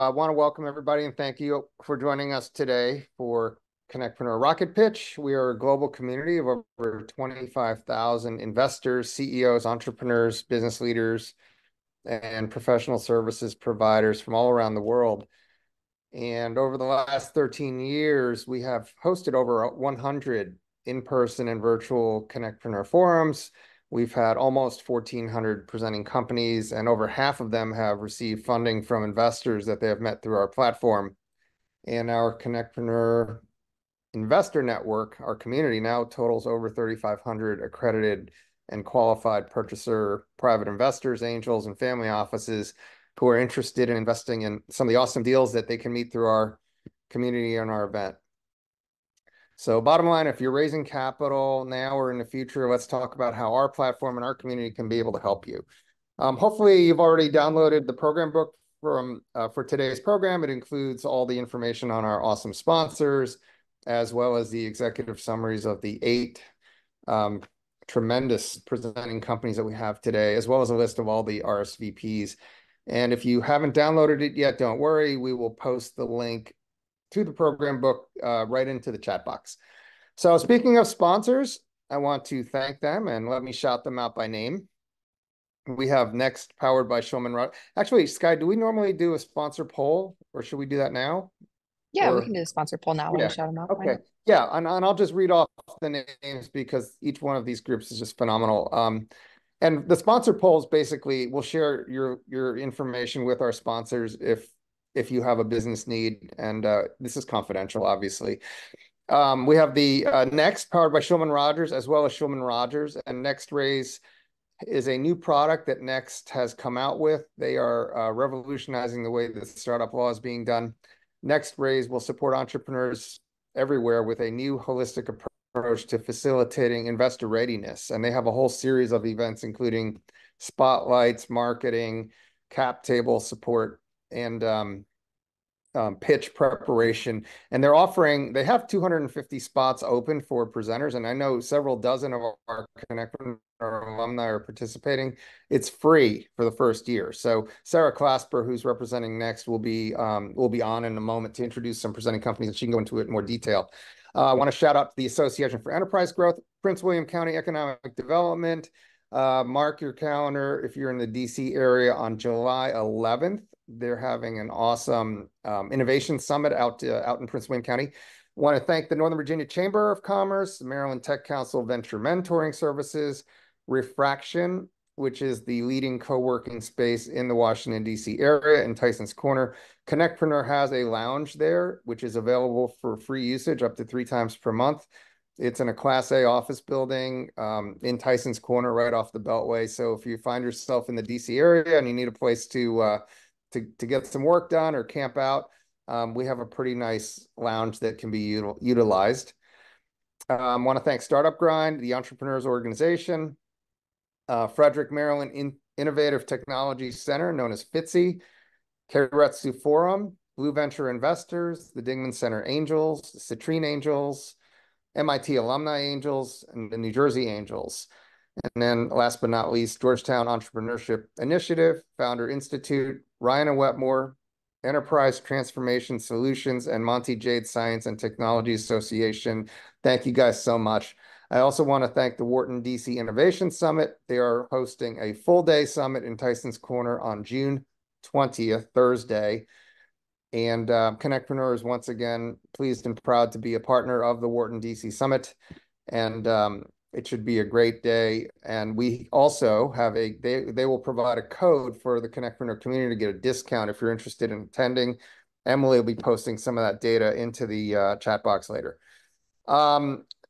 I want to welcome everybody and thank you for joining us today for CONNECTpreneur Rocket Pitch. We are a global community of over 25,000 investors, CEOs, entrepreneurs, business leaders, and professional services providers from all around the world. And over the last 13 years, we have hosted over 100 in-person and virtual CONNECTpreneur forums. We've had almost 1,400 presenting companies, and over half of them have received funding from investors that they have met through our platform. And our CONNECTpreneur investor network, our community, now totals over 3,500 accredited and qualified purchaser private investors, angels, and family offices who are interested in investing in some of the awesome deals that they can meet through our community and our event. So bottom line, if you're raising capital now or in the future, let's talk about how our platform and our community can be able to help you. Hopefully you've already downloaded the program book for today's program. It includes all the information on our awesome sponsors, as well as the executive summaries of the 8 tremendous presenting companies that we have today, as well as a list of all the RSVPs. And if you haven't downloaded it yet, don't worry. We will post the link to the program book right into the chat box. So speaking of sponsors, I want to thank them and let me shout them out by name. We have Next, powered by Shulman Rod. Actually, Sky, do we normally do a sponsor poll, or should we do that now? Yeah, we can do the sponsor poll now while you shout them out. Okay. Yeah, and I'll just read off the names because each one of these groups is just phenomenal. And the sponsor polls basically will share your information with our sponsors if you have a business need, and this is confidential, obviously. We have the Next, powered by Shulman Rogers, as well as Shulman Rogers, and Next Raise is a new product that Next has come out with. They are revolutionizing the way the startup law is being done. Next Raise will support entrepreneurs everywhere with a new holistic approach to facilitating investor readiness. And they have a whole series of events, including spotlights, marketing, cap table support, and pitch preparation. And they have 250 spots open for presenters. And I know several dozen of our CONNECTpreneur alumni are participating. It's free for the first year. So Sarah Clasper, who's representing Next, will be on in a moment to introduce some presenting companies, and she can go into it in more detail. I want to shout out to the Association for Enterprise Growth, Prince William County Economic Development. Mark your calendar if you're in the DC area on July 11th. They're having an awesome innovation summit out in Prince William County. Want to thank the Northern Virginia Chamber of Commerce, the Maryland Tech Council Venture Mentoring Services, Refraction, which is the leading co-working space in the Washington, D.C. area in Tyson's Corner. CONNECTpreneur has a lounge there, which is available for free usage up to 3 times per month. It's in a Class A office building in Tyson's Corner, right off the Beltway. So if you find yourself in the D.C. area and you need a place to get some work done or camp out, we have a pretty nice lounge that can be utilized. Want to thank Startup Grind, the Entrepreneurs Organization, Frederick, Maryland Innovative Technology Center, known as FITCI, Keiretsu Forum, Blue Venture Investors, the Dingman Center Angels, the Citrine Angels, MIT Alumni Angels, and the New Jersey Angels. And then last but not least, Georgetown Entrepreneurship Initiative, Founder Institute, Ryan and Wetmore, Enterprise Transformation Solutions, and Monty Jade Science and Technology Association. Thank you guys so much. I also want to thank the Wharton DC Innovation Summit. They are hosting a full-day summit in Tyson's Corner on June 20th, Thursday. And CONNECTpreneur is once again pleased and proud to be a partner of the Wharton DC Summit. And it should be a great day. And we also have they will provide a code for the CONNECTpreneur community to get a discount if you're interested in attending. Emily will be posting some of that data into the chat box later.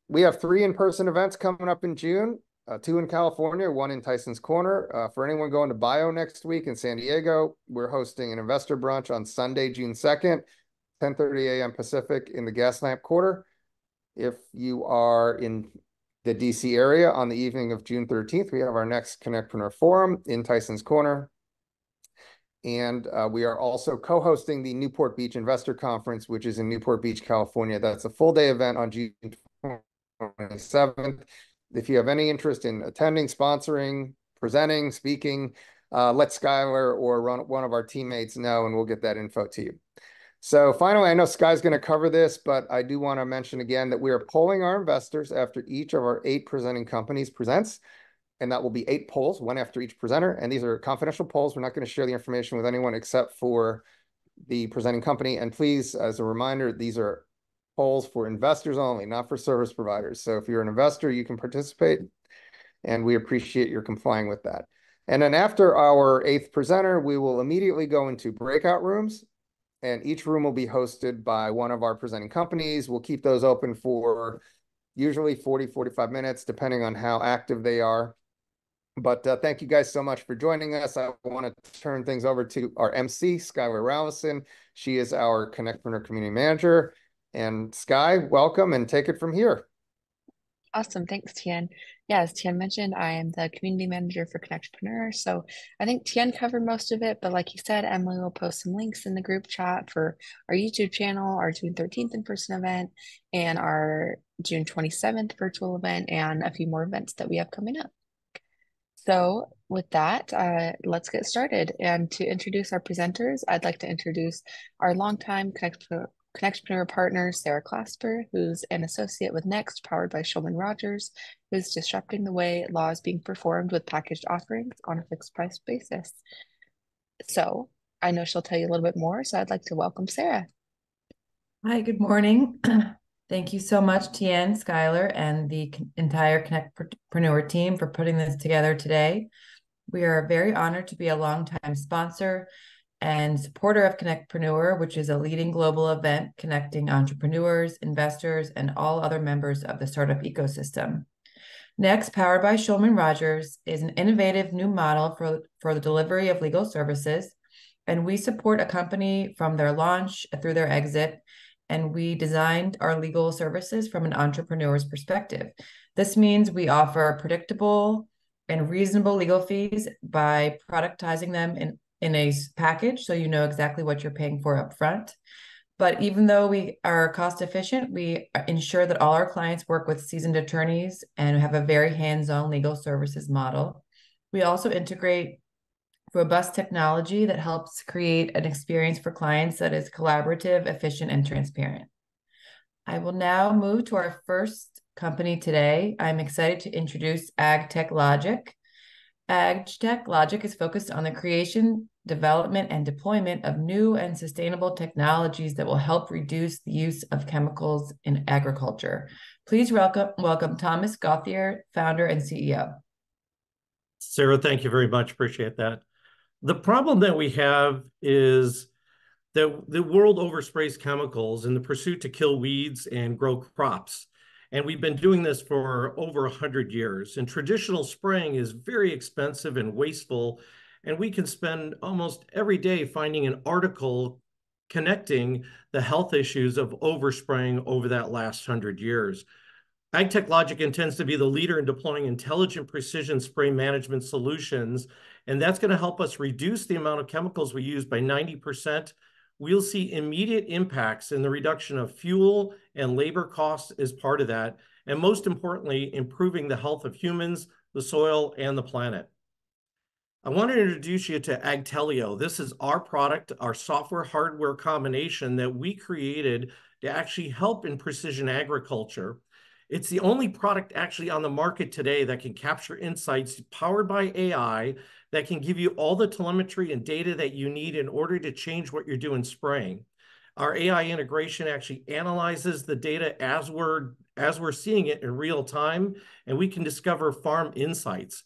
We have 3 in-person events coming up in June, 2 in California, 1 in Tyson's Corner. For anyone going to Bio next week in San Diego, we're hosting an investor brunch on Sunday, June 2nd, 10:30 a.m. Pacific in the Gaslamp Quarter. If you are in the DC area on the evening of June 13th, we have our next CONNECTpreneur Forum in Tyson's Corner. And we are also co-hosting the Newport Beach Investor Conference, which is in Newport Beach, California. That's a full-day event on June 27th. If you have any interest in attending, sponsoring, presenting, speaking, let Skylar or one of our teammates know, and we'll get that info to you. So finally, I know Sky's going to cover this, but I do want to mention again that we are polling our investors after each of our 8 presenting companies presents, and that will be 8 polls, one after each presenter. And these are confidential polls. We're not going to share the information with anyone except for the presenting company. And please, as a reminder, these are polls for investors only, not for service providers. So if you're an investor, you can participate, and we appreciate your complying with that. And then after our 8th presenter, we will immediately go into breakout rooms, and each room will be hosted by one of our presenting companies. We'll keep those open for usually 40, 45 minutes, depending on how active they are. But thank you guys so much for joining us. I want to turn things over to our MC, Skylar Rallison. She is our CONNECTpreneur community manager. And Sky, welcome, and take it from here. Awesome. Thanks, Tian. Yeah, as Tian mentioned, I am the community manager for CONNECTpreneur. So I think Tian covered most of it, but like he said, Emily will post some links in the group chat for our YouTube channel, our June 13th in-person event, and our June 27th virtual event, and a few more events that we have coming up. So with that, let's get started. And to introduce our presenters, I'd like to introduce our longtime CONNECTpreneur partner, Sarah Clasper, who's an associate with Next, powered by Shulman Rogers, who's disrupting the way law is being performed with packaged offerings on a fixed price basis. So I know she'll tell you a little bit more, so I'd like to welcome Sarah. Hi, good morning. Thank you so much, Tian, Skylar, and the entire CONNECTpreneur team for putting this together today. We are very honored to be a longtime sponsor and supporter of CONNECTpreneur, which is a leading global event connecting entrepreneurs, investors, and all other members of the startup ecosystem. Next, powered by Shulman Rogers, is an innovative new model for the delivery of legal services, and we support a company from their launch through their exit, and we designed our legal services from an entrepreneur's perspective. This means we offer predictable and reasonable legal fees by productizing them in a package, so you know exactly what you're paying for up front. But even though we are cost efficient, we ensure that all our clients work with seasoned attorneys and have a very hands-on legal services model. We also integrate robust technology that helps create an experience for clients that is collaborative, efficient, and transparent. I will now move to our first company today. I'm excited to introduce AgTechLogic. AgTechLogic is focused on the creation, development, and deployment of new and sustainable technologies that will help reduce the use of chemicals in agriculture. Please welcome Thomas Gauthier, founder and CEO. Sarah, thank you very much. Appreciate that. The problem that we have is that the world oversprays chemicals in the pursuit to kill weeds and grow crops. And we've been doing this for over 100 years. And traditional spraying is very expensive and wasteful. And we can spend almost every day finding an article connecting the health issues of overspraying over that last 100 years. AgTechLogic intends to be the leader in deploying intelligent precision spray management solutions, and that's going to help us reduce the amount of chemicals we use by 90%. We'll see immediate impacts in the reduction of fuel and labor costs as part of that, and most importantly, improving the health of humans, the soil, and the planet. I want to introduce you to Agtelio. This is our product, our software-hardware combination that we created to actually help in precision agriculture. It's the only product actually on the market today that can capture insights powered by AI that can give you all the telemetry and data that you need in order to change what you're doing spraying. Our AI integration actually analyzes the data as we're seeing it in real time, and we can discover farm insights.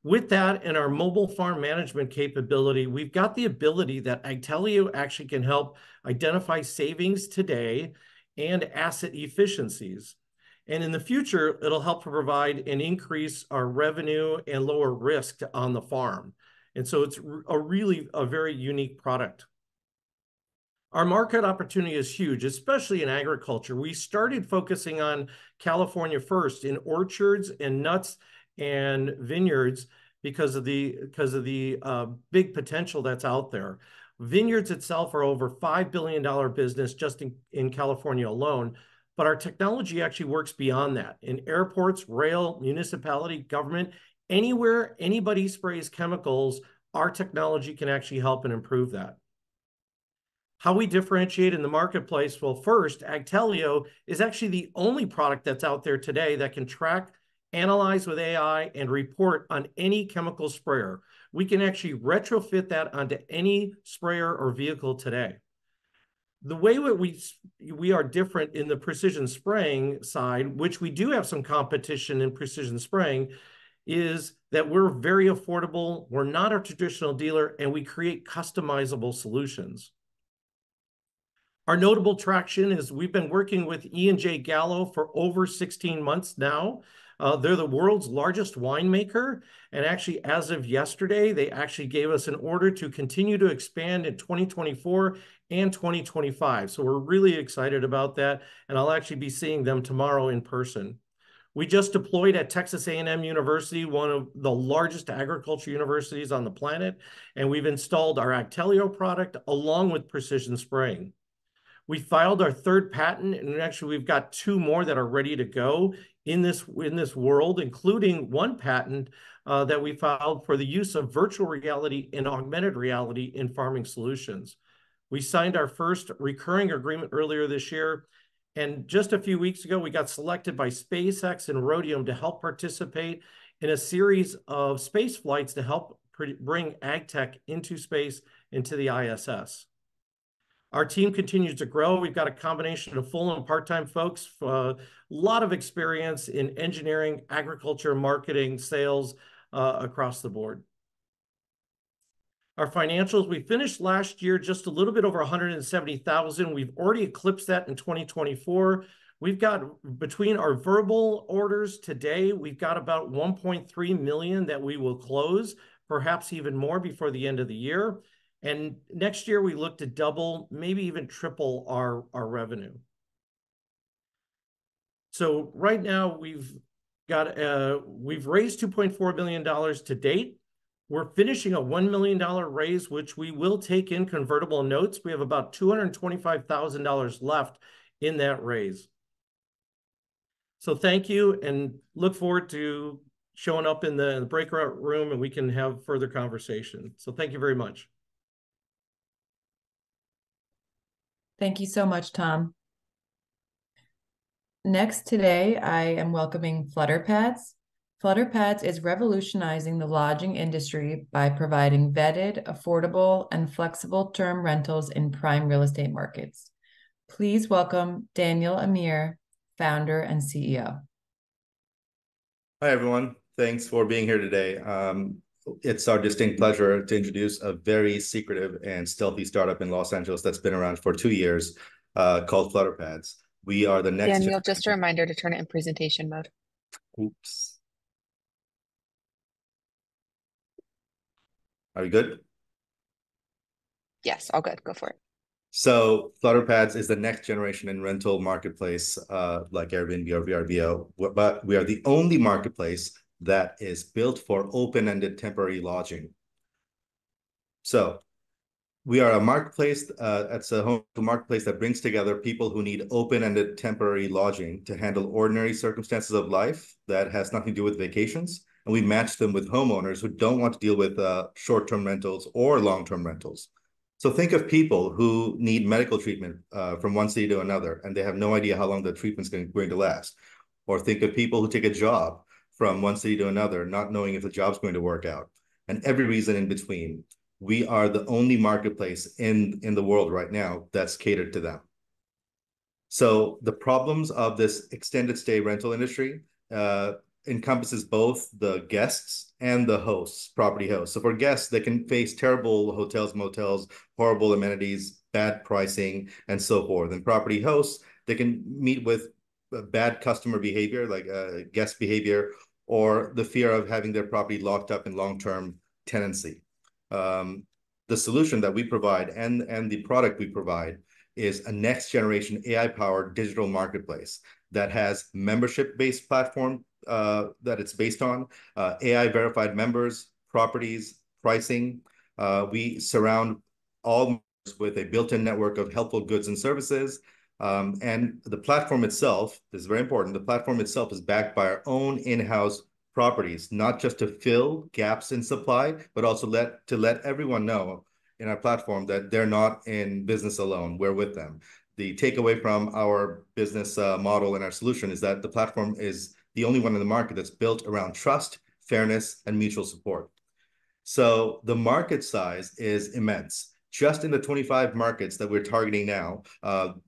With that and our mobile farm management capability, we've got the ability that Agtelio actually can help identify savings today and asset efficiencies. And in the future, it'll help to provide and increase our revenue and lower risk on the farm. And so it's a very unique product. Our market opportunity is huge, especially in agriculture. We started focusing on California first in orchards and nuts and vineyards because of the big potential that's out there. Vineyards itself are over $5 billion business just in California alone. But our technology actually works beyond that. In airports, rail, municipality, government, anywhere anybody sprays chemicals, our technology can actually help and improve that. How we differentiate in the marketplace? Well, first, Agtelio is actually the only product that's out there today that can track, analyze with AI, and report on any chemical sprayer. We can actually retrofit that onto any sprayer or vehicle today. The way we are different in the precision spraying side, which we do have some competition in precision spraying, is that we're very affordable, we're not a traditional dealer, and we create customizable solutions. Our notable traction is we've been working with E&J Gallo for over 16 months now. They're the world's largest winemaker, and actually, as of yesterday, they actually gave us an order to continue to expand in 2024 and 2025. So we're really excited about that, and I'll actually be seeing them tomorrow in person. We just deployed at Texas A&M University, one of the largest agriculture universities on the planet, and we've installed our Agtelio product along with precision spraying. We filed our third patent, and actually we've got 2 more that are ready to go in this world, including one patent that we filed for the use of virtual reality and augmented reality in farming solutions. We signed our first recurring agreement earlier this year, and just a few weeks ago, we got selected by SpaceX and Rhodium to help participate in a series of space flights to help bring ag tech into space, into the ISS. Our team continues to grow. We've got a combination of full and part-time folks, a lot of experience in engineering, agriculture, marketing, sales across the board. Our financials, we finished last year just a little bit over 170,000. We've already eclipsed that in 2024. We've got, between our verbal orders today, we've got about 1.3 million that we will close, perhaps even more before the end of the year. And next year, we look to double, maybe even triple our revenue. So right now, we've raised $2.4 million to date. We're finishing a $1 million raise, which we will take in convertible notes. We have about $225,000 left in that raise. So thank you, and look forward to showing up in the breakout room, and we can have further conversation. So thank you very much. Thank you so much, Tom. Next today, I am welcoming FlutterPads. FlutterPads is revolutionizing the lodging industry by providing vetted, affordable, and flexible term rentals in prime real estate markets. Please welcome Daniel Amir, founder and CEO. Hi, everyone. Thanks for being here today. It's our distinct pleasure to introduce a very secretive and stealthy startup in Los Angeles that's been around for 2 years called FlutterPads. We are the next... Daniel, just a reminder to turn it in presentation mode. Oops. Are we good? Yes, all good. Go for it. So FlutterPads is the next generation in rental marketplace like Airbnb or VRBO, but we are the only marketplace that is built for open-ended temporary lodging. So we are a marketplace, it's a home marketplace that brings together people who need open-ended temporary lodging to handle ordinary circumstances of life that has nothing to do with vacations. And we match them with homeowners who don't want to deal with short-term rentals or long-term rentals. So think of people who need medical treatment from one city to another, and they have no idea how long the treatment's going to last. Or think of people who take a job from one city to another, not knowing if the job's going to work out, and every reason in between. We are the only marketplace in the world right now that's catered to them. So the problems of this extended stay rental industry encompasses both the guests and the hosts, property hosts. So for guests, they can face terrible hotels, motels, horrible amenities, bad pricing, and so forth. And property hosts, they can meet with bad customer behavior, like guest behavior, or the fear of having their property locked up in long-term tenancy. The solution that we provide and the product we provide is a next generation AI-powered digital marketplace that has membership-based platform that it's based on, AI verified members, properties, pricing. We surround all members with a built-in network of helpful goods and services. And the platform itself, this is very important, the platform itself is backed by our own in-house properties, not just to fill gaps in supply, but also to let everyone know in our platform that they're not in business alone. We're with them. The takeaway from our business model and our solution is that the platform is the only one in the market that's built around trust, fairness, and mutual support. So the market size is immense. Just in the 25 markets that we're targeting now,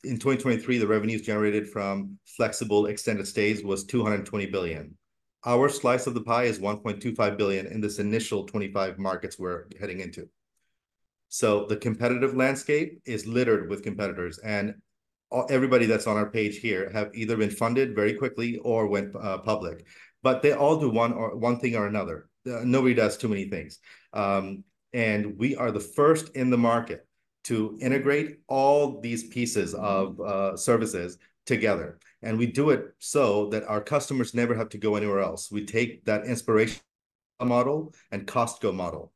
in 2023, the revenues generated from flexible extended stays was 220 billion. Our slice of the pie is 1.25 billion in this initial 25 markets we're heading into. So the competitive landscape is littered with competitors, and everybody that's on our page here have either been funded very quickly or went public, but they all do one thing or another. Nobody does too many things. And we are the first in the market to integrate all these pieces of services together. And we do it so that our customers never have to go anywhere else. We take that inspiration model and Costco model.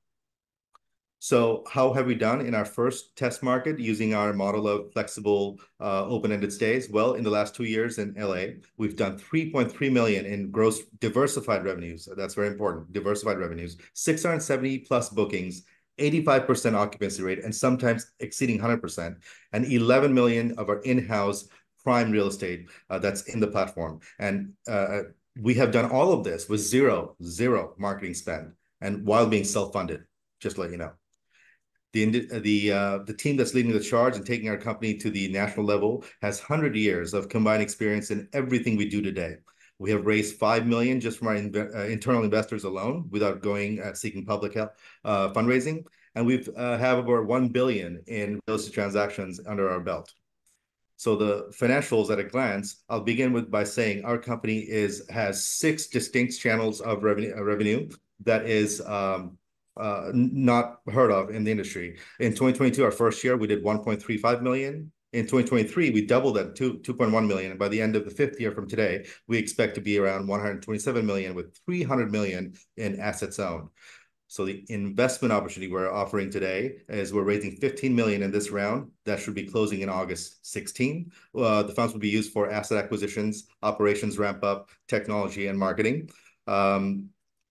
So how have we done in our first test market using our model of flexible open-ended stays? Well, in the last 2 years in LA, we've done 3.3 million in gross diversified revenues. That's very important, diversified revenues, 670 plus bookings, 85% occupancy rate, and sometimes exceeding 100%, and 11 million of our in-house prime real estate that's in the platform. And we have done all of this with zero marketing spend, and while being self-funded, just to let you know. The team that's leading the charge and taking our company to the national level has 100 years of combined experience in everything we do today. We have raised 5 million just from our internal investors alone without going seeking public help, fundraising. And we've have over 1 billion in real estate transactions under our belt. So the financials at a glance, I'll begin by saying our company has 6 distinct channels of revenue that is not heard of in the industry. In 2022, our first year, we did 1.35 million. In 2023, we doubled that to 2.1 million. And by the end of the 5th year from today, we expect to be around 127 million with 300 million in assets owned. So the investment opportunity we're offering today is we're raising 15 million in this round. That should be closing in August 16. The funds will be used for asset acquisitions, operations ramp up, technology, and marketing.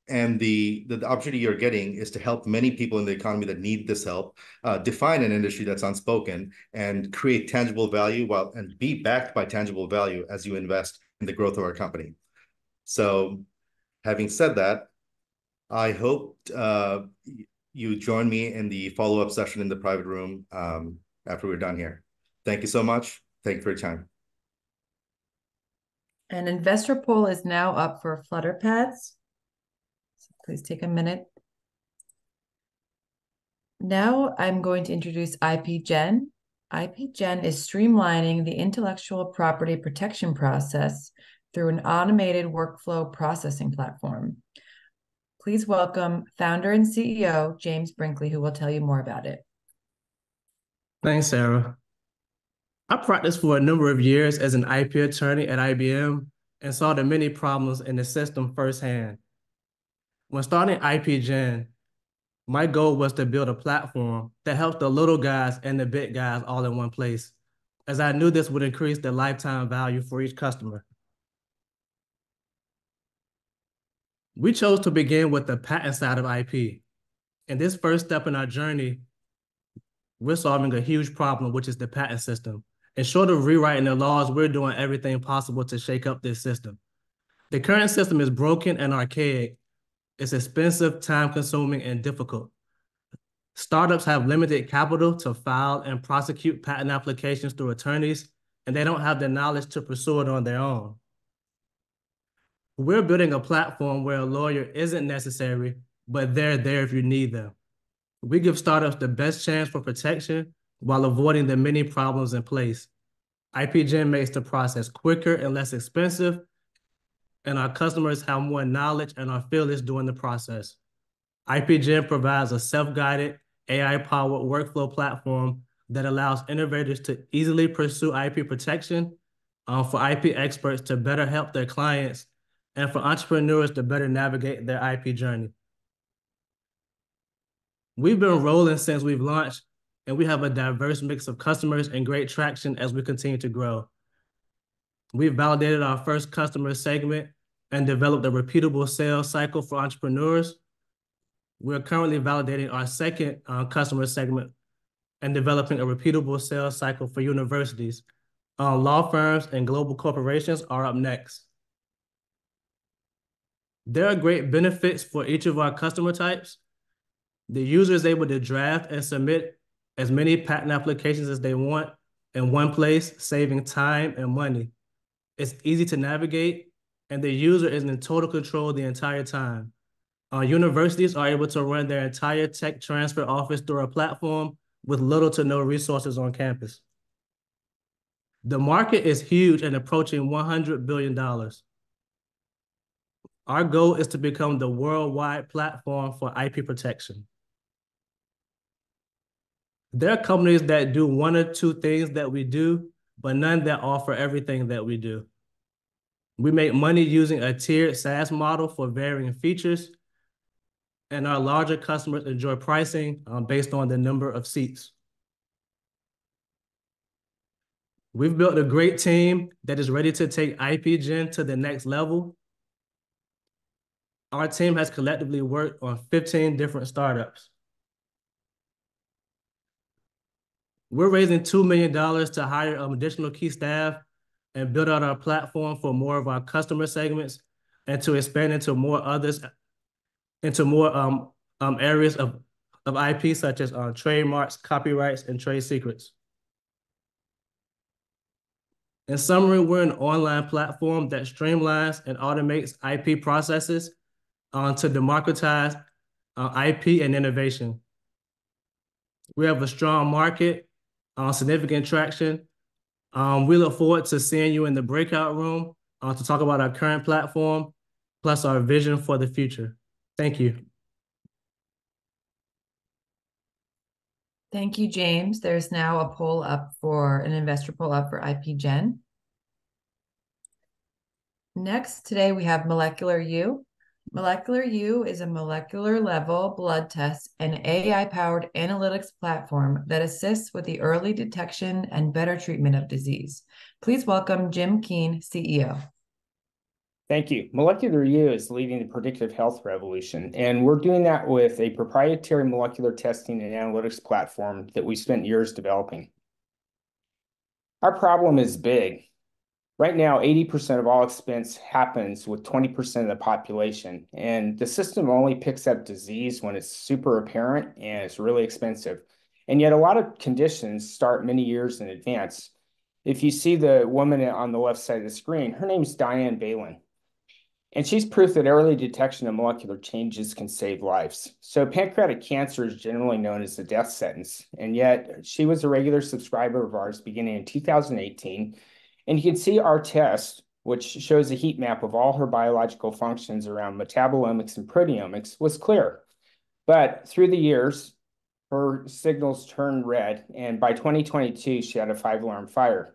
And the opportunity you're getting is to help many people in the economy that need this help, define an industry that's unspoken, and create tangible value and be backed by tangible value as you invest in the growth of our company. So having said that, I hope you join me in the follow-up session in the private room after we're done here. Thank you so much. Thank you for your time. An investor poll is now up for FlutterPads. Please take a minute. Now I'm going to introduce IPGen. IPGen is streamlining the intellectual property protection process through an automated workflow processing platform. Please welcome founder and CEO, James Brinkley, who will tell you more about it. Thanks, Sarah. I practiced for a number of years as an IP attorney at IBM and saw the many problems in the system firsthand. When starting IPGen, my goal was to build a platform that helps the little guys and the big guys all in one place, as I knew this would increase the lifetime value for each customer. We chose to begin with the patent side of IP. In this first step in our journey, we're solving a huge problem, which is the patent system. And short of rewriting the laws, we're doing everything possible to shake up this system. The current system is broken and archaic. It's expensive, time-consuming, and difficult. Startups have limited capital to file and prosecute patent applications through attorneys, and they don't have the knowledge to pursue it on their own. We're building a platform where a lawyer isn't necessary, but they're there if you need them. We give startups the best chance for protection while avoiding the many problems in place. IPGen makes the process quicker and less expensive, and our customers have more knowledge and are fearless during the process. IPGen provides a self-guided, AI-powered workflow platform that allows innovators to easily pursue IP protection, for IP experts to better help their clients, and for entrepreneurs to better navigate their IP journey. We've been rolling since we've launched, and we have a diverse mix of customers and great traction as we continue to grow. We've validated our first customer segment and developed a repeatable sales cycle for entrepreneurs. We're currently validating our second customer segment and developing a repeatable sales cycle for universities. Law firms and global corporations are up next. There are great benefits for each of our customer types. The user is able to draft and submit as many patent applications as they want in one place, saving time and money. It's easy to navigate, and the user is in total control the entire time. Universities are able to run their entire tech transfer office through a platform with little to no resources on campus. The market is huge and approaching $100 billion. Our goal is to become the worldwide platform for IP protection. There are companies that do one or two things that we do, but none that offer everything that we do. We make money using a tiered SaaS model for varying features, and our larger customers enjoy pricing based on the number of seats. We've built a great team that is ready to take IP Gen to the next level. Our team has collectively worked on 15 different startups. We're raising $2 million to hire additional key staff and build out our platform for more of our customer segments and to expand into more others, into more areas of IP, such as trademarks, copyrights, and trade secrets. In summary, we're an online platform that streamlines and automates IP processes to democratize IP and innovation. We have a strong market, significant traction. We look forward to seeing you in the breakout room to talk about our current platform, plus our vision for the future. Thank you. Thank you, James. There's now a poll up for an investor poll up for IP Gen. Next, today we have Molecular U. Molecular U is a molecular level blood test and AI-powered analytics platform that assists with the early detection and better treatment of disease. Please welcome Jim Keane, CEO. Thank you. Molecular U is leading the predictive health revolution, and we're doing that with a proprietary molecular testing and analytics platform that we spent years developing. Our problem is big. Right now, 80% of all expense happens with 20% of the population, and the system only picks up disease when it's super apparent and it's really expensive. And yet a lot of conditions start many years in advance. If you see the woman on the left side of the screen, her name is Diane Balin. And she's proof that early detection of molecular changes can save lives. So pancreatic cancer is generally known as the death sentence. And yet she was a regular subscriber of ours beginning in 2018. And you can see our test, which shows a heat map of all her biological functions around metabolomics and proteomics, was clear. But through the years, her signals turned red. And by 2022, she had a 5-alarm fire.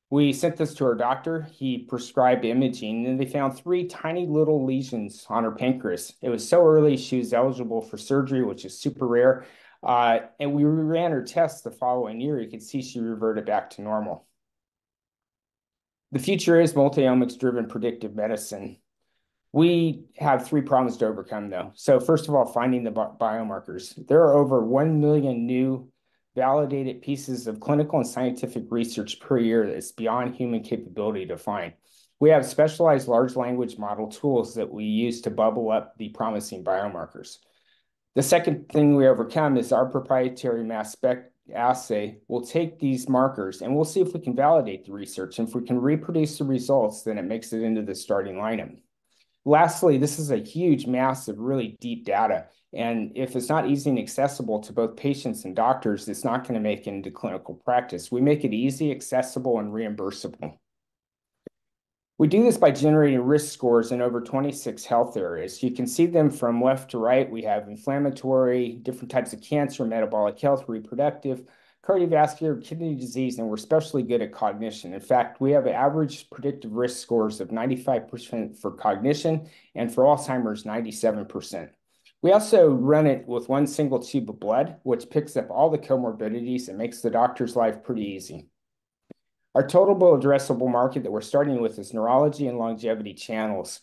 We sent this to her doctor. He prescribed imaging, and they found 3 tiny little lesions on her pancreas. It was so early, she was eligible for surgery, which is super rare. And we ran her tests the following year. You can see she reverted back to normal. The future is multi-omics-driven predictive medicine. We have 3 problems to overcome, though. So first of all, finding the biomarkers. There are over 1 million new validated pieces of clinical and scientific research per year that's beyond human capability to find. We have specialized large language model tools that we use to bubble up the promising biomarkers. The second thing we overcome is our proprietary mass spec assay will take these markers and we'll see if we can validate the research. And if we can reproduce the results, then it makes it into the starting lineup. Lastly, this is a huge mass of really deep data. And if it's not easy and accessible to both patients and doctors, it's not going to make it into clinical practice. We make it easy, accessible, and reimbursable. We do this by generating risk scores in over 26 health areas. You can see them from left to right. We have inflammatory, different types of cancer, metabolic health, reproductive, cardiovascular, kidney disease, and we're especially good at cognition. In fact, we have average predictive risk scores of 95% for cognition, and for Alzheimer's, 97%. We also run it with one single tube of blood, which picks up all the comorbidities and makes the doctor's life pretty easy. Our total addressable market that we're starting with is neurology and longevity channels.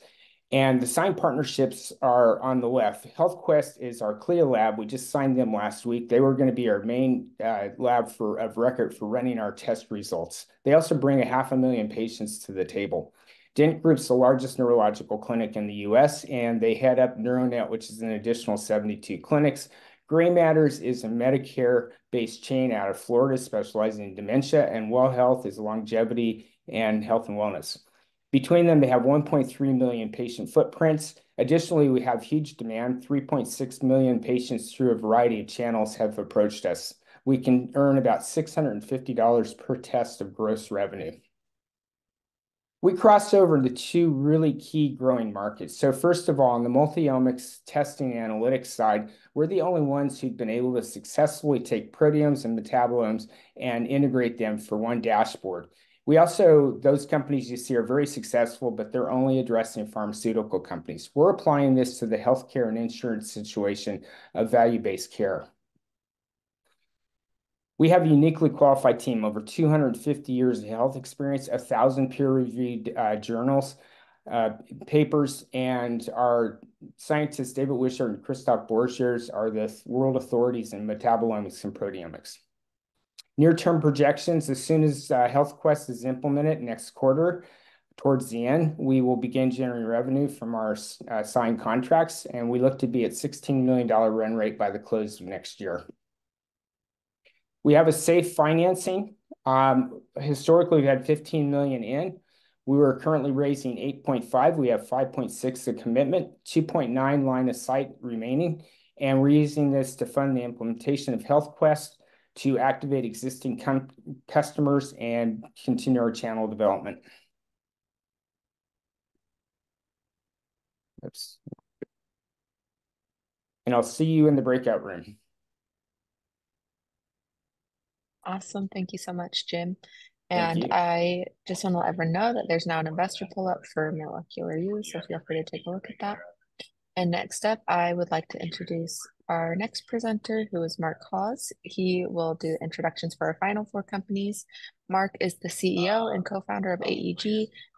And the signed partnerships are on the left. HealthQuest is our CLIA lab. We just signed them last week. They were going to be our main lab of record for running our test results. They also bring 500,000 patients to the table. Dent Group's the largest neurological clinic in the US, and they head up NeuroNet, which is an additional 72 clinics. Gray Matters is a Medicare-based chain out of Florida specializing in dementia, and Well Health is longevity and health and wellness. Between them, they have 1.3 million patient footprints. Additionally, we have huge demand. 3.6 million patients through a variety of channels have approached us. We can earn about $650 per test of gross revenue. We crossed over into two really key growing markets. So first of all, on the multiomics testing and analytics side, we're the only ones who've been able to successfully take proteomes and metabolomes and integrate them for one dashboard. We also, those companies you see are very successful, but they're only addressing pharmaceutical companies. We're applying this to the healthcare and insurance situation of value-based care. We have a uniquely qualified team, over 250 years of health experience, 1,000 peer-reviewed journals, papers, and our scientists, David Wisher and Christoph Borchers, are the world authorities in metabolomics and proteomics. Near-term projections, as soon as HealthQuest is implemented next quarter, towards the end, we will begin generating revenue from our signed contracts, and we look to be at $16 million run rate by the close of next year. We have a safe financing. Historically, we've had 15 million in. We were currently raising 8.5. We have 5.6 of commitment, 2.9 line of sight remaining, and we're using this to fund the implementation of HealthQuest, to activate existing customers and continue our channel development. Oops. And I'll see you in the breakout room. Awesome. Thank you so much, Jim. And I just want to let everyone know that there's now an investor pull up for Molecular U, so feel free to take a look at that. And next up, I would like to introduce our next presenter, who is Mark Hawes. He will do introductions for our final four companies. Mark is the CEO and co-founder of AEG,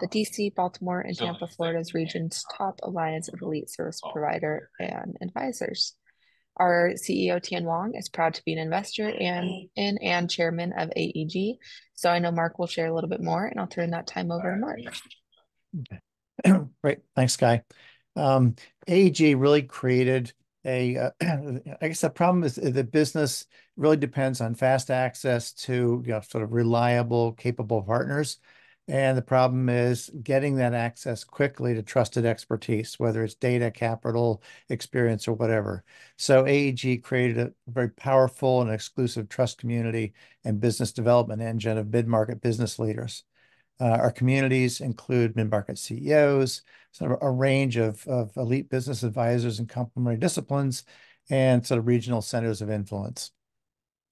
the DC, Baltimore, and Tampa, Florida's region's top alliance of elite service provider and advisors. Our CEO, Tian Wong, is proud to be an investor and chairman of AEG. So I know Mark will share a little bit more, and I'll turn that time over to Mark. Okay. Great. Thanks, Guy. AEG really created I guess the problem is the business really depends on fast access to sort of reliable, capable partners. And the problem is getting that access quickly to trusted expertise, whether it's data, capital, experience, or whatever. So AEG created a very powerful and exclusive trust community and business development engine of mid-market business leaders. Our communities include mid-market CEOs, sort of a range of elite business advisors in complementary disciplines, and sort of regional centers of influence.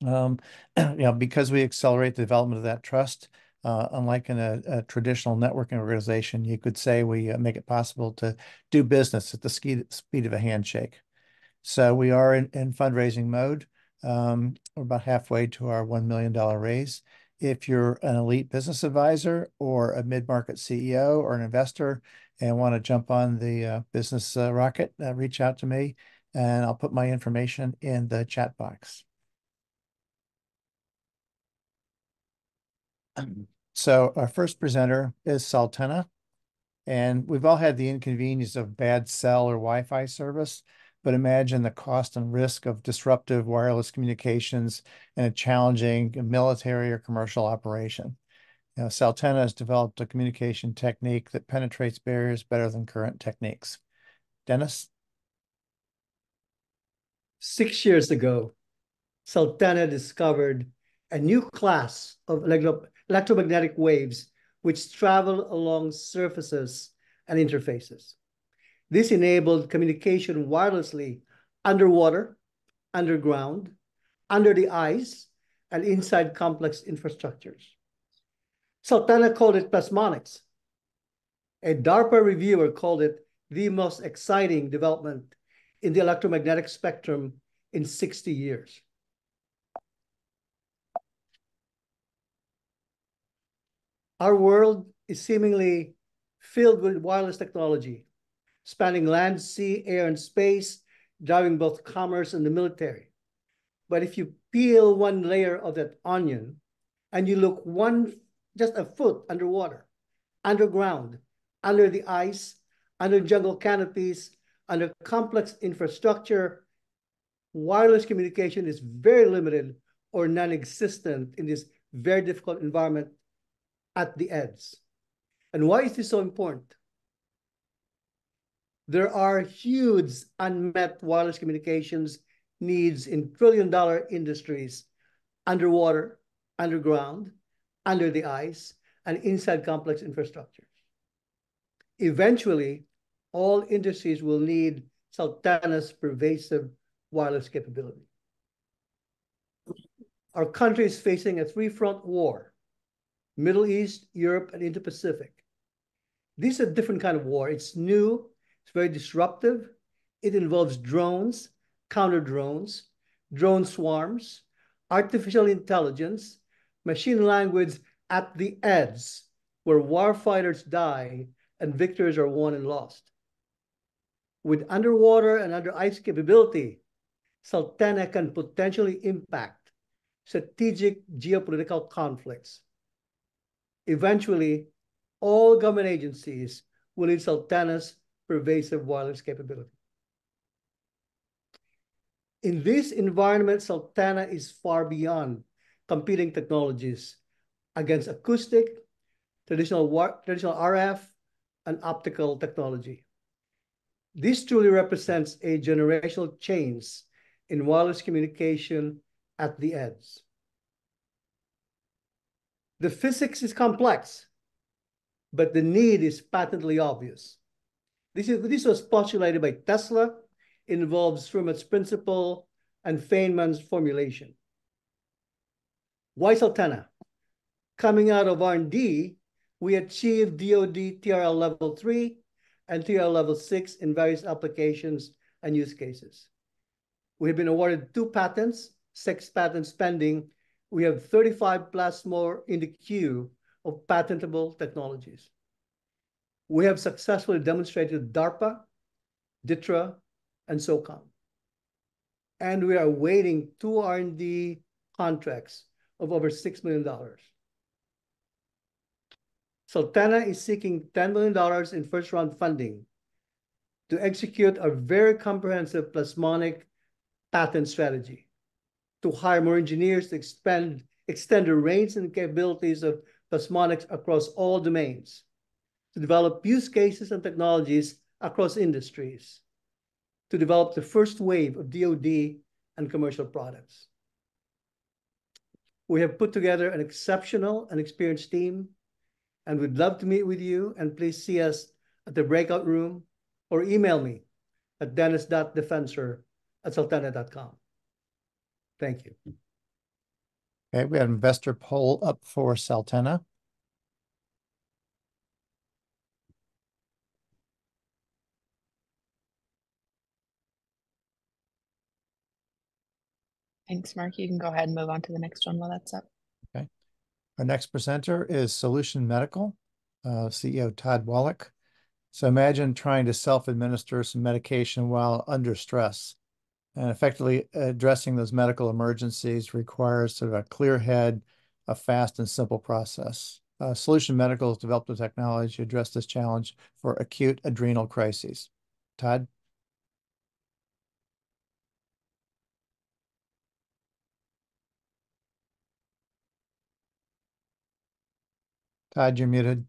Because we accelerate the development of that trust, unlike in a traditional networking organization, you could say we make it possible to do business at the speed of a handshake. So we are in fundraising mode. We're about halfway to our $1 million raise. If you're an elite business advisor or a mid-market CEO or an investor and want to jump on the business rocket, reach out to me, and I'll put my information in the chat box. So our first presenter is Saltena, and we've all had the inconvenience of bad cell or Wi-Fi service, but imagine the cost and risk of disruptive wireless communications in a challenging military or commercial operation. Saltena has developed a communication technique that penetrates barriers better than current techniques. Dennis? 6 years ago, Saltena discovered a new class of electromagnetic waves which travel along surfaces and interfaces. This enabled communication wirelessly underwater, underground, under the ice, and inside complex infrastructures. Saltena called it plasmonics. A DARPA reviewer called it the most exciting development in the electromagnetic spectrum in 60 years. Our world is seemingly filled with wireless technology, spanning land, sea, air, and space, driving both commerce and the military. But if you peel one layer of that onion and you look just a foot underwater, underground, under the ice, under jungle canopies, under complex infrastructure, wireless communication is very limited or non-existent in this very difficult environment at the edge. And why is this so important? There are huge unmet wireless communications needs in trillion-dollar industries, underwater, underground, under the ice, and inside complex infrastructure. Eventually, all industries will need Sultana's pervasive wireless capability. Our country is facing a three-front war: Middle East, Europe, and Indo-Pacific. This is a different kind of war. It's new, it's very disruptive. It involves drones, counter-drones, drone swarms, artificial intelligence, machine language at the edge, where warfighters die and victories are won and lost. With underwater and under ice capability, Sultana can potentially impact strategic geopolitical conflicts. Eventually, all government agencies will need Sultana's pervasive wireless capability. In this environment, Sultana is far beyond competing technologies against acoustic, traditional RF, and optical technology. This truly represents a generational change in wireless communication at the edge. The physics is complex, but the need is patently obvious. This was postulated by Tesla, involves Fermat's principle and Feynman's formulation. Why Sultana? Coming out of R&D, we achieved DoD TRL level 3 and TRL level 6 in various applications and use cases. We have been awarded 2 patents, 6 patents pending. We have 35 plus more in the queue of patentable technologies. We have successfully demonstrated DARPA, DITRA, and SOCOM. And we are awaiting 2 R&D contracts of over $6 million. Sultana is seeking $10 million in first round funding to execute a very comprehensive plasmonic patent strategy, to hire more engineers to extend the range and capabilities of plasmonics across all domains, to develop use cases and technologies across industries, to develop the first wave of DoD and commercial products. We have put together an exceptional and experienced team, and we'd love to meet with you, and please see us at the breakout room or email me at dennis.defensor@sultana.com. Thank you. Okay, we have an investor poll up for Sultana. Thanks, Mark. You can go ahead and move on to the next one while that's up. Okay. Our next presenter is Solution Medical, CEO Todd Wallach. So imagine trying to self-administer some medication while under stress. And effectively addressing those medical emergencies requires sort of a clear head, a fast and simple process. Solution Medical has developed a technology to address this challenge for acute adrenal crises. Todd? Todd, you're muted.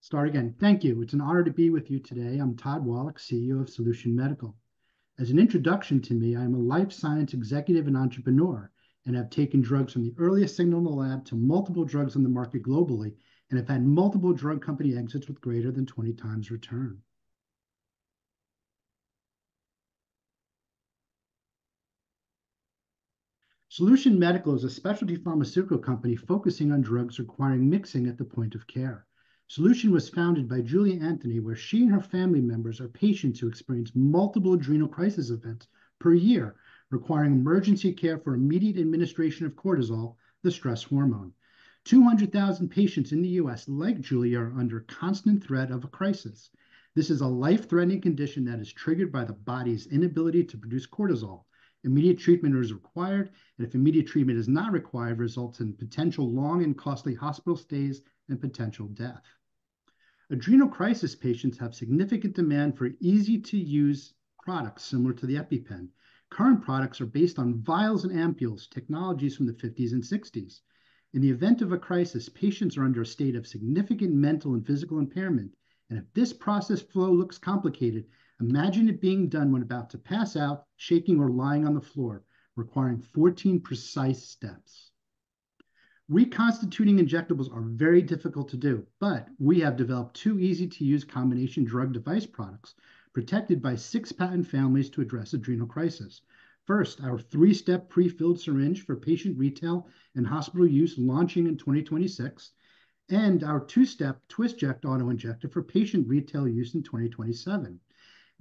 Start again. Thank you. It's an honor to be with you today. I'm Todd Wallach, CEO of Solution Medical. As an introduction to me, I'm a life science executive and entrepreneur, and have taken drugs from the earliest signal in the lab to multiple drugs on the market globally, and have had multiple drug company exits with greater than 20 times return. Solution Medical is a specialty pharmaceutical company focusing on drugs requiring mixing at the point of care. Solution was founded by Julia Anthony, where she and her family members are patients who experience multiple adrenal crisis events per year, requiring emergency care for immediate administration of cortisol, the stress hormone. 200,000 patients in the US, like Julia, are under constant threat of a crisis. This is a life-threatening condition that is triggered by the body's inability to produce cortisol. Immediate treatment is required, and if immediate treatment is not required, results in potential long and costly hospital stays and potential death. Adrenal crisis patients have significant demand for easy-to-use products similar to the EpiPen. Current products are based on vials and ampules, technologies from the 50s and 60s. In the event of a crisis, patients are under a state of significant mental and physical impairment, and if this process flow looks complicated, imagine it being done when about to pass out, shaking, or lying on the floor, requiring 14 precise steps. Reconstituting injectables are very difficult to do, but we have developed 2 easy-to-use combination drug device products protected by 6 patent families to address adrenal crisis. First, our 3-step pre-filled syringe for patient retail and hospital use launching in 2026, and our 2-step TwistJect auto-injector for patient retail use in 2027.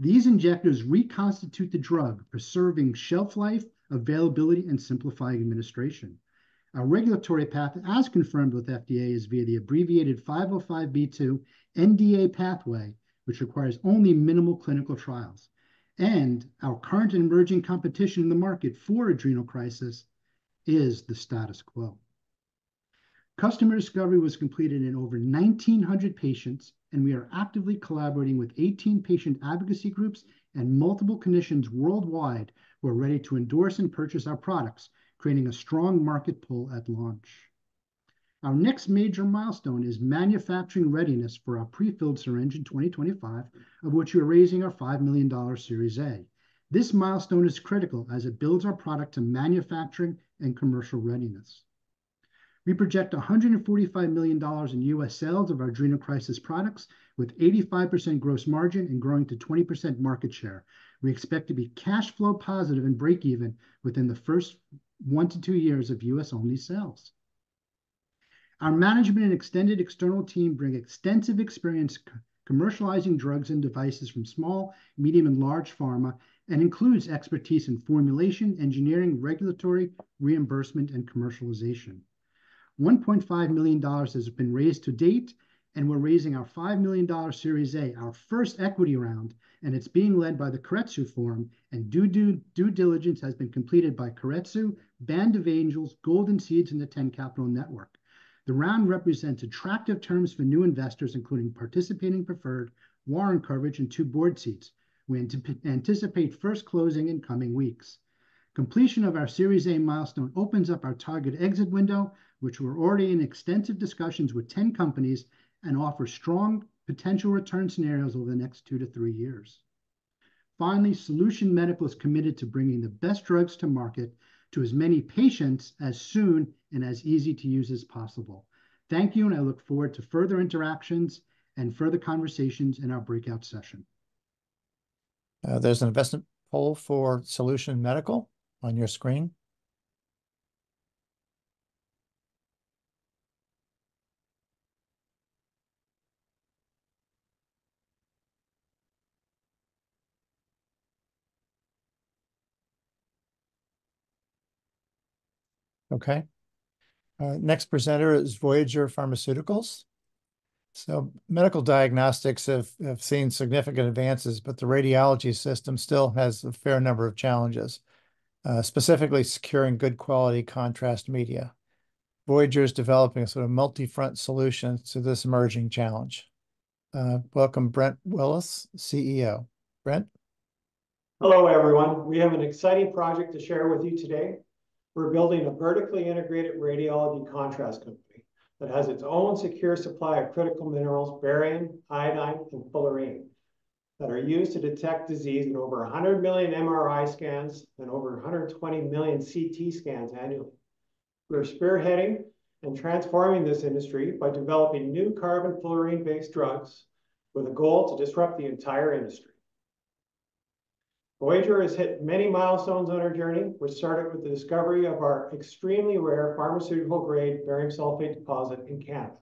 These injectors reconstitute the drug, preserving shelf life, availability, and simplifying administration. Our regulatory path, as confirmed with FDA, is via the abbreviated 505(b)(2) NDA pathway, which requires only minimal clinical trials. And our current and emerging competition in the market for adrenal crisis is the status quo. Customer discovery was completed in over 1,900 patients, and we are actively collaborating with 18 patient advocacy groups and multiple clinicians worldwide who are ready to endorse and purchase our products, creating a strong market pull at launch. Our next major milestone is manufacturing readiness for our pre-filled syringe in 2025, of which we are raising our $5 million Series A. This milestone is critical as it builds our product to manufacturing and commercial readiness. We project $145 million in US sales of our adrenal crisis products with 85% gross margin and growing to 20% market share. We expect to be cash flow positive and break even within the first 1 to 2 years of US-only sales. Our management and extended external team bring extensive experience commercializing drugs and devices from small, medium, and large pharma, and includes expertise in formulation, engineering, regulatory, reimbursement, and commercialization. $1.5 million has been raised to date, and we're raising our $5 million Series A, our first equity round, and it's being led by the Keiretsu Forum, and due diligence has been completed by Keiretsu, Band of Angels, Golden Seeds, and the 10 Capital Network. The round represents attractive terms for new investors, including participating preferred, warrant coverage, and 2 board seats. We anticipate first closing in coming weeks. Completion of our Series A milestone opens up our target exit window, which we're already in extensive discussions with 10 companies and offers strong potential return scenarios over the next 2 to 3 years. Finally, Solution Medical is committed to bringing the best drugs to market to as many patients as soon and as easy to use as possible. Thank you, and I look forward to further interactions and further conversations in our breakout session. There's an investment poll for Solution Medical on your screen. Okay. Next presenter is Voyager Pharmaceuticals. So medical diagnostics have seen significant advances, but the radiology system still has a fair number of challenges, specifically securing good quality contrast media. Voyager is developing a sort of multi-front solution to this emerging challenge. Welcome, Brent Willis, CEO. Brent? Hello, everyone. We have an exciting project to share with you today. We're building a vertically integrated radiology contrast company that has its own secure supply of critical minerals, barium, iodine, and fullerene, that are used to detect disease in over 100 million MRI scans and over 120 million CT scans annually. We're spearheading and transforming this industry by developing new carbon fullerene-based drugs with a goal to disrupt the entire industry. Voyager has hit many milestones on our journey, which started with the discovery of our extremely rare pharmaceutical-grade barium sulfate deposit in Canada.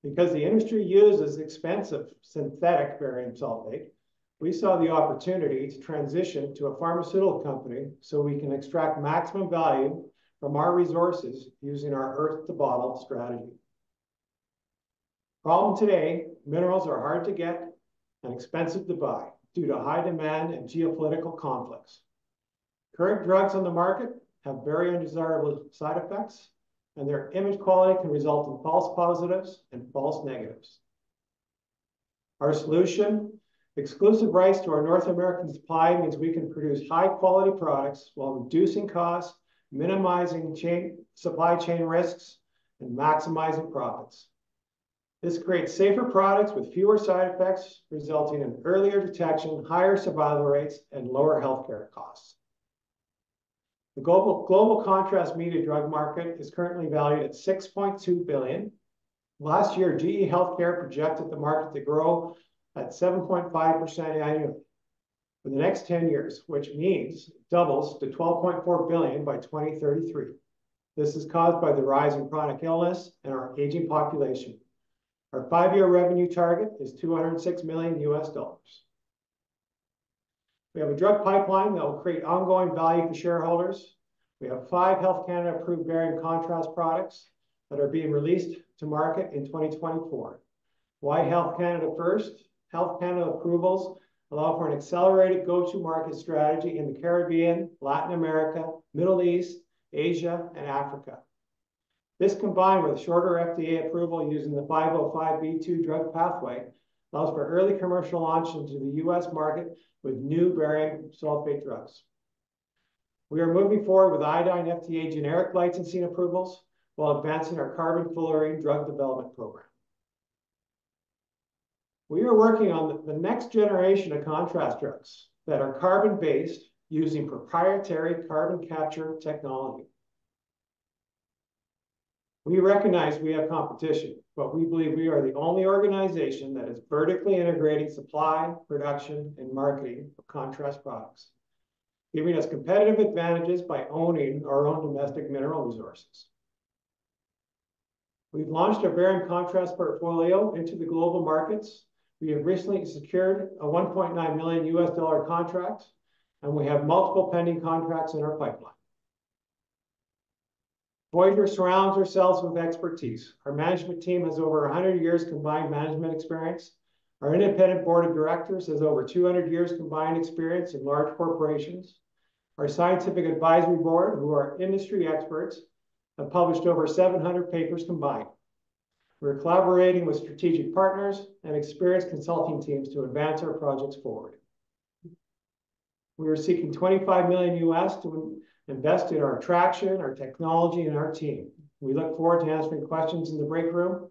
Because the industry uses expensive synthetic barium sulfate, we saw the opportunity to transition to a pharmaceutical company so we can extract maximum value from our resources using our earth to bottle strategy. Problem today, minerals are hard to get and expensive to buy due to high demand and geopolitical conflicts. Current drugs on the market have very undesirable side effects, and their image quality can result in false positives and false negatives. Our solution, exclusive rights to our North American supply, means we can produce high quality products while reducing costs, minimizing supply chain risks, and maximizing profits. This creates safer products with fewer side effects, resulting in earlier detection, higher survival rates, and lower healthcare costs. The global contrast media drug market is currently valued at $6.2 billion. Last year, GE Healthcare projected the market to grow at 7.5% annually for the next 10 years, which means it doubles to $12.4 billion by 2033. This is caused by the rise in chronic illness and our aging population. Our 5-year revenue target is $206 million US. We have a drug pipeline that will create ongoing value for shareholders. We have 5 Health Canada approved barium contrast products that are being released to market in 2024. Why Health Canada first? Health Canada approvals allow for an accelerated go-to-market strategy in the Caribbean, Latin America, Middle East, Asia, and Africa. This, combined with shorter FDA approval using the 505(b)(2) drug pathway, allows for early commercial launch into the US market with new barium sulfate drugs. We are moving forward with iodine FDA generic licensing approvals while advancing our carbon fluorine drug development program. We are working on the next generation of contrast drugs that are carbon-based using proprietary carbon capture technology. We recognize we have competition, but we believe we are the only organization that is vertically integrating supply, production, and marketing of contrast products, giving us competitive advantages by owning our own domestic mineral resources. We've launched our barium contrast portfolio into the global markets. We have recently secured a $1.9 million US contract, and we have multiple pending contracts in our pipeline. Voyager surrounds ourselves with expertise. Our management team has over 100 years combined management experience. Our independent board of directors has over 200 years combined experience in large corporations. Our scientific advisory board, who are industry experts, have published over 700 papers combined. We're collaborating with strategic partners and experienced consulting teams to advance our projects forward. We are seeking $25 million US to invest in our traction, our technology, and our team. We look forward to answering questions in the break room.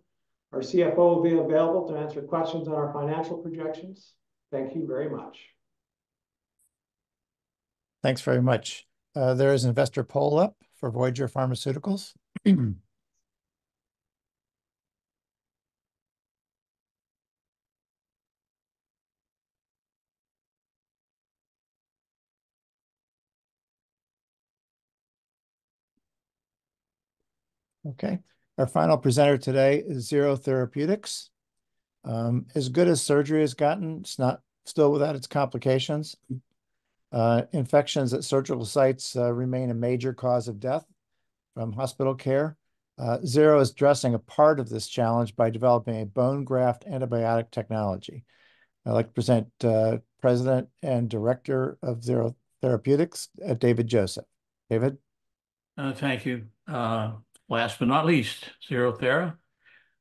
Our CFO will be available to answer questions on our financial projections. Thank you very much. Thanks very much. There is an investor poll up for Voyager Pharmaceuticals. Okay. Our final presenter today is Zero Therapeutics. As good as surgery has gotten, it's not still without its complications. Infections at surgical sites remain a major cause of death from hospital care. Zero is addressing a part of this challenge by developing a bone graft antibiotic technology. I'd like to present President and Director of Zero Therapeutics, David Joseph. David? Thank you. Last but not least, Zero Thera.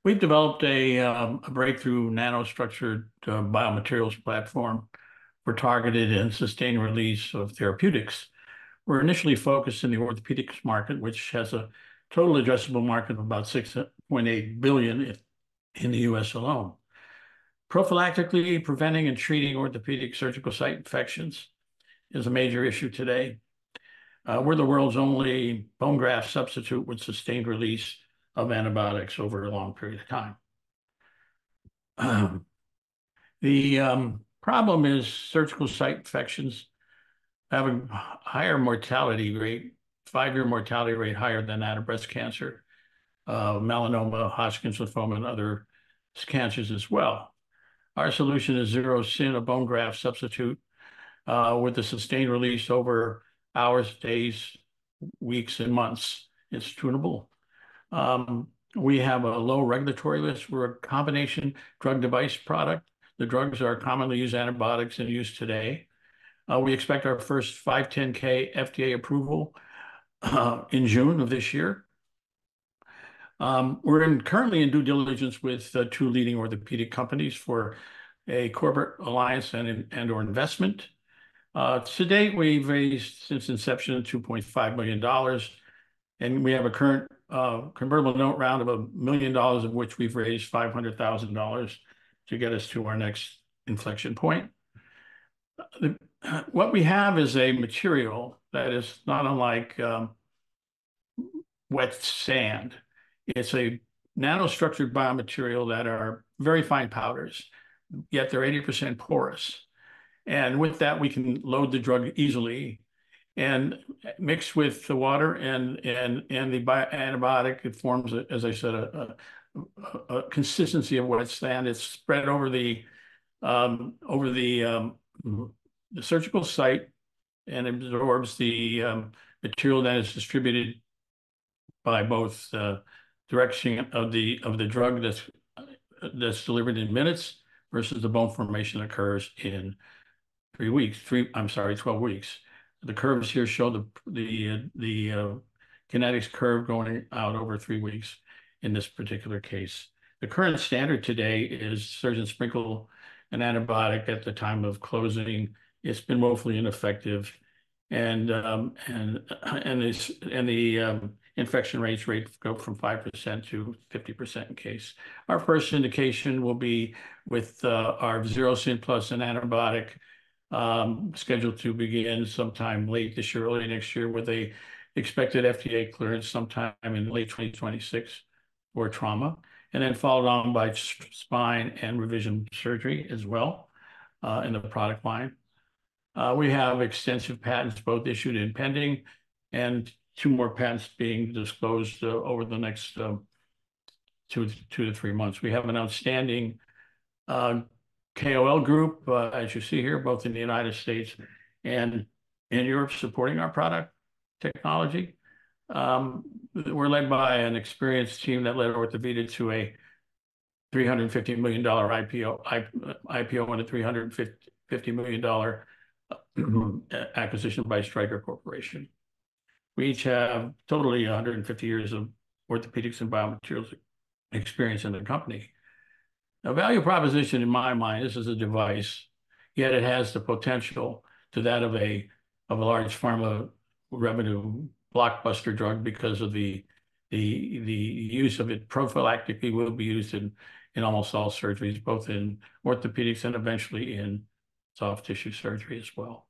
We've developed a breakthrough nanostructured biomaterials platform for targeted and sustained release of therapeutics. We're initially focused in the orthopedics market, which has a total addressable market of about $6.8 billion in the US alone. Prophylactically preventing and treating orthopedic surgical site infections is a major issue today. We're the world's only bone graft substitute with sustained release of antibiotics over a long period of time. The problem is surgical site infections have a higher mortality rate, 5-year mortality rate higher than that of breast cancer, melanoma, Hodgkin's lymphoma, and other cancers as well. Our solution is ZeroSyn, a bone graft substitute with a sustained release over hours, days, weeks and months. It's tunable. We have a low regulatory risk. We're a combination drug device product. The drugs are commonly used antibiotics in use today. We expect our first 510(k) FDA approval in June of this year. We're currently in due diligence with 2 leading orthopedic companies for a corporate alliance and/or investment. To date, we've raised since inception $2.5 million, and we have a current convertible note round of $1 million, of which we've raised $500,000 to get us to our next inflection point. What we have is a material that is not unlike wet sand. It's a nanostructured biomaterial that are very fine powders, yet they're 80% porous. And with that, we can load the drug easily and mix with the water and the antibiotic. It forms, as I said, a consistency of wet sand. It's spread over the surgical site and absorbs the material that is distributed by both direction of the drug that's delivered in minutes versus the bone formation occurs in 12 weeks. The curves here show the kinetics curve going out over 3 weeks in this particular case. The current standard today is surgeons sprinkle an antibiotic at the time of closing. It's been woefully ineffective, and the infection rates go from 5% to 50% in case. Our first indication will be with our Zerosyn plus an antibiotic, scheduled to begin sometime late this year, early next year, with a expected FDA clearance sometime in late 2026 for trauma, and then followed on by spine and revision surgery as well in the product line. We have extensive patents, both issued and pending, and 2 more patents being disclosed over the next 2 to 3 months. We have an outstanding KOL group, as you see here, both in the United States and in Europe, supporting our product technology. We're led by an experienced team that led Orthopedic to a $350 million IPO and a $350 million acquisition by Stryker Corporation. We each have totally 150 years of orthopedics and biomaterials experience in the company. A value proposition in my mind, this is a device, yet it has the potential to that of a large pharma revenue blockbuster drug because of the use of it prophylactically will be used in almost all surgeries, both in orthopedics and eventually in soft tissue surgery as well.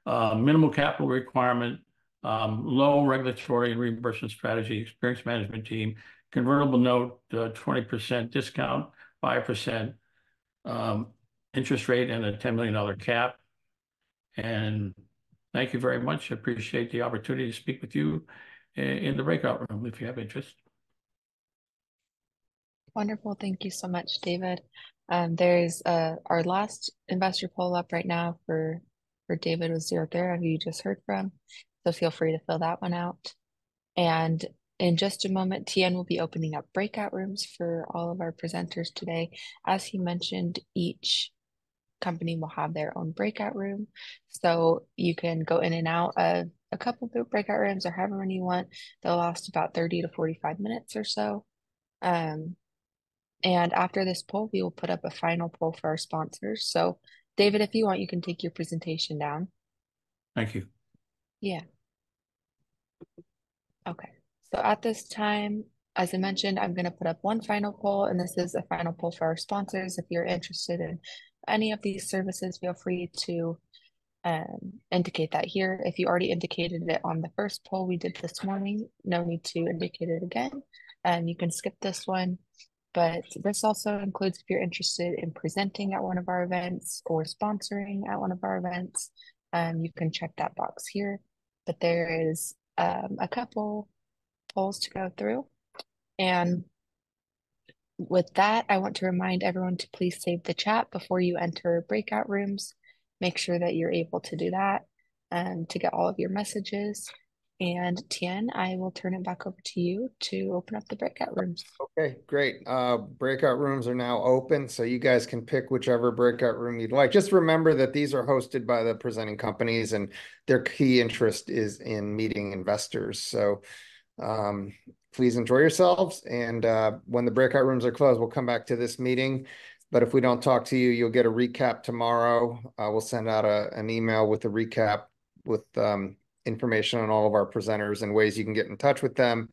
Minimal capital requirement, low regulatory and reimbursement strategy, experienced management team, convertible note, 20% discount, 5% interest rate, and a $10 million cap. And thank you very much. I appreciate the opportunity to speak with you in the breakout room if you have interest. Wonderful. Thank you so much, David. There's our last investor poll up right now for David with Zerotera, who you just heard from. So feel free to fill that one out. And in just a moment, Tien will be opening up breakout rooms for all of our presenters today. As he mentioned, each company will have their own breakout room. So you can go in and out of a couple of breakout rooms or however many you want. They'll last about 30 to 45 minutes or so. And after this poll, we will put up a final poll for our sponsors. So David, if you want, you can take your presentation down. Thank you. Yeah. Okay. So at this time, as I mentioned, I'm going to put up one final poll, and this is a final poll for our sponsors. If you're interested in any of these services, feel free to indicate that here. If you already indicated it on the first poll we did this morning, no need to indicate it again. You can skip this one. But this also includes if you're interested in presenting at one of our events or sponsoring at one of our events, you can check that box here. But there is a couple polls to go through. And with that, I want to remind everyone to please save the chat before you enter breakout rooms. Make sure that you're able to do that to get all of your messages. And Tien, I will turn it back over to you to open up the breakout rooms. Okay, great. Breakout rooms are now open, so you guys can pick whichever breakout room you'd like. Just remember that these are hosted by the presenting companies and their key interest is in meeting investors. So please enjoy yourselves. And when the breakout rooms are closed, we'll come back to this meeting. But if we don't talk to you, you'll get a recap tomorrow. We'll send out an email with a recap with information on all of our presenters and ways you can get in touch with them.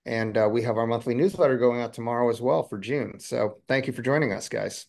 And we have our monthly newsletter going out tomorrow as well for June. So thank you for joining us, guys.